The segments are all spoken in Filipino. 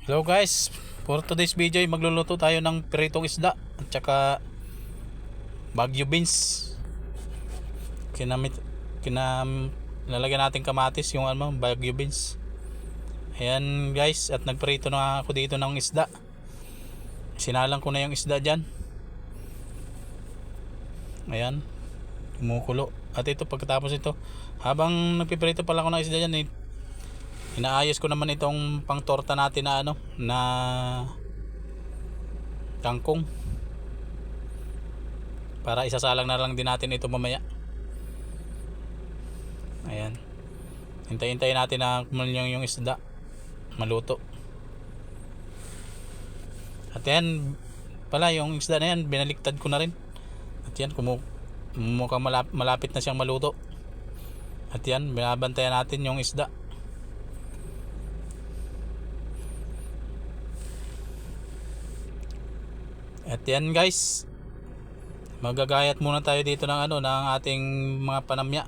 Hello guys, for today's video ay magluluto tayo ng pritong isda at saka Baguio beans. Kinamit lalagyan natin kamatis yung Baguio beans. Ayan guys, at nagprito na ako dito ng isda. Sinalang ko na yung isda diyan. Ayan, kumukulo. At ito pagkatapos ito, habang nagpiprito pala ako ng isda diyan, inaayos ko naman itong pang torta natin na na kangkong, para isasalang na lang din natin ito mamaya. Ayan, hintayin natin na yung isda maluto. At yan pala, yung isda na yan binaliktad ko na rin. At yan mukhang malapit na siyang maluto. At yan, binabantayan natin yung isda. At yan guys, magagayat muna tayo dito ng ng ating mga panamya.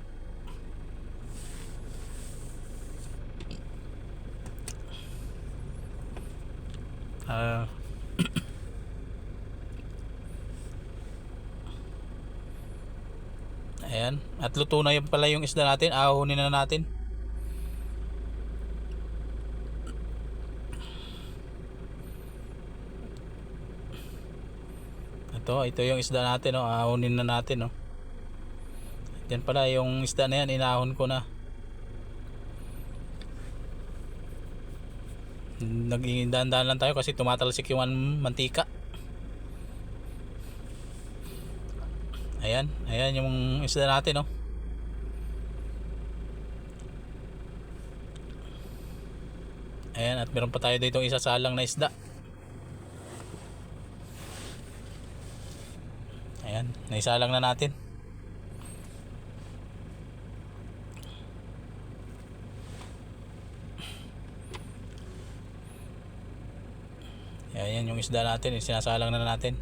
Ayan, at luto na pala yung isda natin. Ahunin na natin. Ito yung isda natin, ahunin na natin, Yan pala yung isda na yan, inahon ko na. Nagdahan-dahan lang tayo kasi tumatalsik yung mantika. Ayan yung isda natin, Ayan, at meron pa tayo dito isasalang na isda. Ayan, naisalang na natin. Ayan yung isda natin, sinasalang na natin.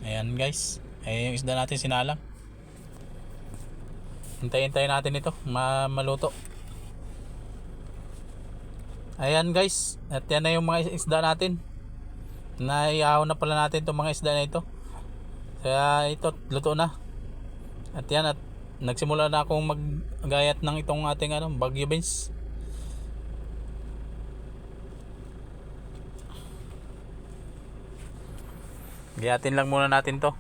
Ayan guys, ayan yung isda natin sinalang. Hintayin natin ito maluto. Ayan guys, at yan na yung mga isda natin. Naihaw na pala natin itong mga isda na ito. Kaya ito, luto na. At yan, at nagsimula na akong maggayat ng itong ating Baguio beans. Gayatin lang muna natin to.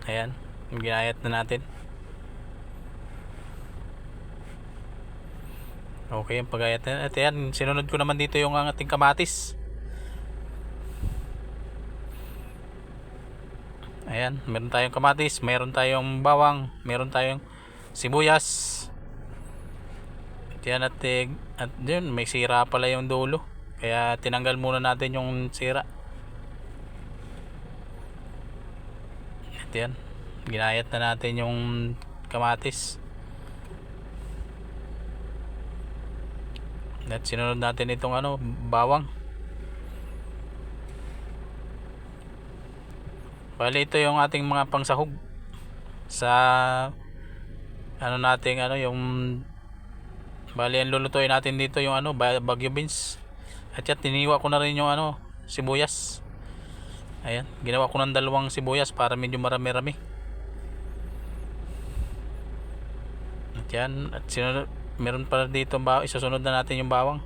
Ayan, ginayat na natin. Okay, yung pagayat na. At yan, sinunod ko naman dito yung ating kamatis. Ayan, meron tayong kamatis, meron tayong bawang, meron tayong sibuyas. At yan, at yun, may sira pala yung dulo. Kaya tinanggal muna natin yung sira. At yan, ginayat na natin yung kamatis. At sinunod natin itong bawang. Bali, ito yung ating mga pangsahog sa natin yung bali, ang lulutuin natin dito yung Baguio beans. At yan, tiniwa ko na rin yung sibuyas. Ayan, ginawa ko ng 2 sibuyas para medyo marami-rami. At yan, at meron pa dito isusunod na natin yung bawang.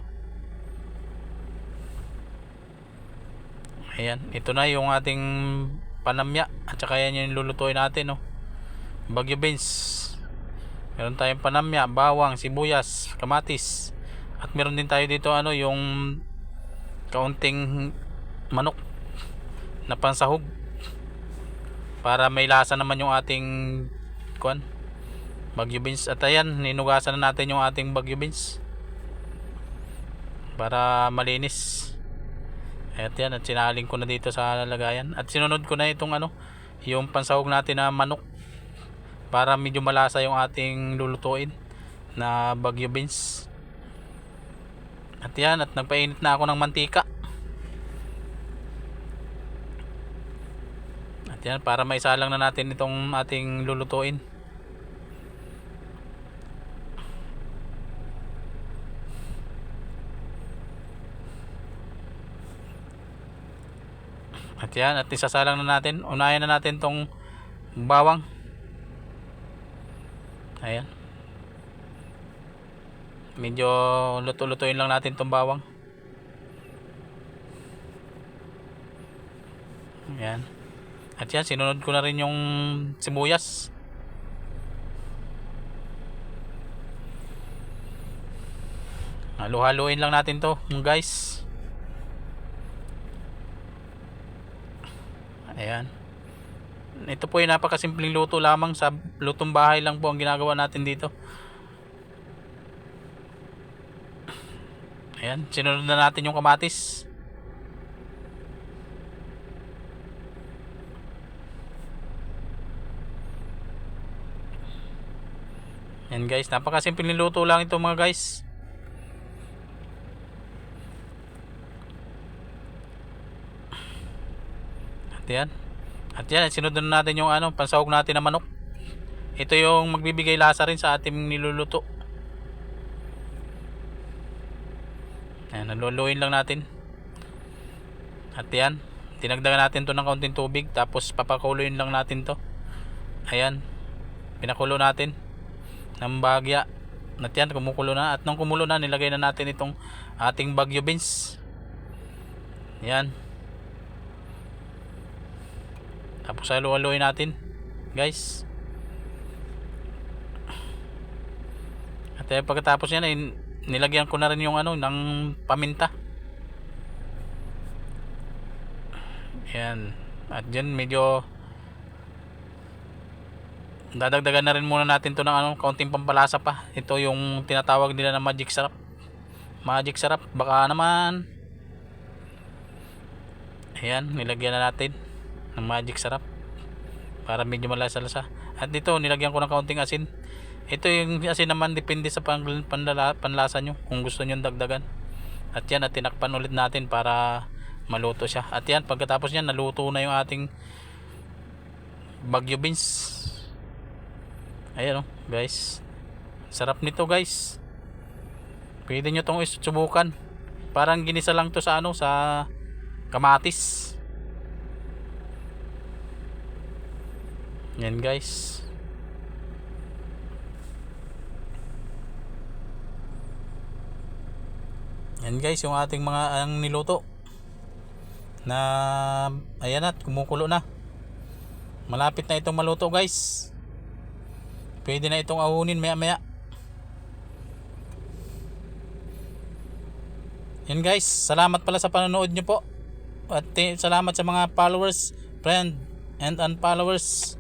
Ayan, ito na yung ating panamya. At saka yan yung lulutuin natin, Baguio beans. Meron tayong panamya, bawang, sibuyas, kamatis. At meron din tayo dito yung kaunting manok na pansahog, para may lasa naman yung ating Baguio beans. At ayan, ninugasan na natin yung ating Baguio beans para malinis. At yan, at sinaling ko na dito sa lalagayan. At sinunod ko na itong yung pansahog natin na manok, para medyo malasa yung ating lulutuin na Baguio beans. At yan, at nagpainit na ako ng mantika. yan, para maisalang na natin itong ating lulutuin. At yan, at isasalang na natin. Unahin na natin tong bawang. Ayan. Medyo luto-lutuin lang natin tong bawang. Ayan. At yan, sinunod ko na rin yung sibuyas. Halo-haloin lang natin to, guys. Ayan. Ito po ay napakasimpleng luto lamang, sa lutong bahay lang po ang ginagawa natin dito. Ayan, sinunod na natin yung kamatis. Ayan guys, napakasimpleng luto lang ito mga guys. At yan, sinunod na natin yung pansahog natin na manok. Ito yung magbibigay lasa rin sa ating niluluto. Ayan, naluluin lang natin. At yan, tinagdagan natin to ng kaunting tubig, tapos papakuloyin lang natin to. Ayan, pinakulo natin ng bagya. At yan, kumukulo na. At nung kumulo na, nilagay na natin itong ating Baguio beans. Ayan. Tapos halo-haloin natin, guys. At pagkatapos yan ay nilagyan ko na rin yung ng paminta. Ayan. At dyan medyo dadagdagan na rin muna natin to ng kaunting pampalasa pa. Ito yung tinatawag nila na magic sarap. Magic sarap, baka naman. Ayan, nilagyan na natin ng magic sarap para medyo malasa-lasa. At dito nilagyan ko ng kaunting asin. Ito yung asin naman, depende sa panlasa nyo kung gusto nyo dagdagan. At yan, at tinakpan ulit natin para maluto siya. At yan, pagkatapos yan, naluto na yung ating Baguio beans. Ayan guys, sarap nito guys. Pwede nyo itong isubukan. Parang ginisa lang to sa sa kamatis. Yan guys. Yan guys, yung ating mga niluto na ayan, at kumukulo na. Malapit na itong maluto guys. Pwede na itong ahunin maya maya. Yan guys, salamat pala sa panonood nyo po. At salamat sa mga followers, friend, and unfollowers.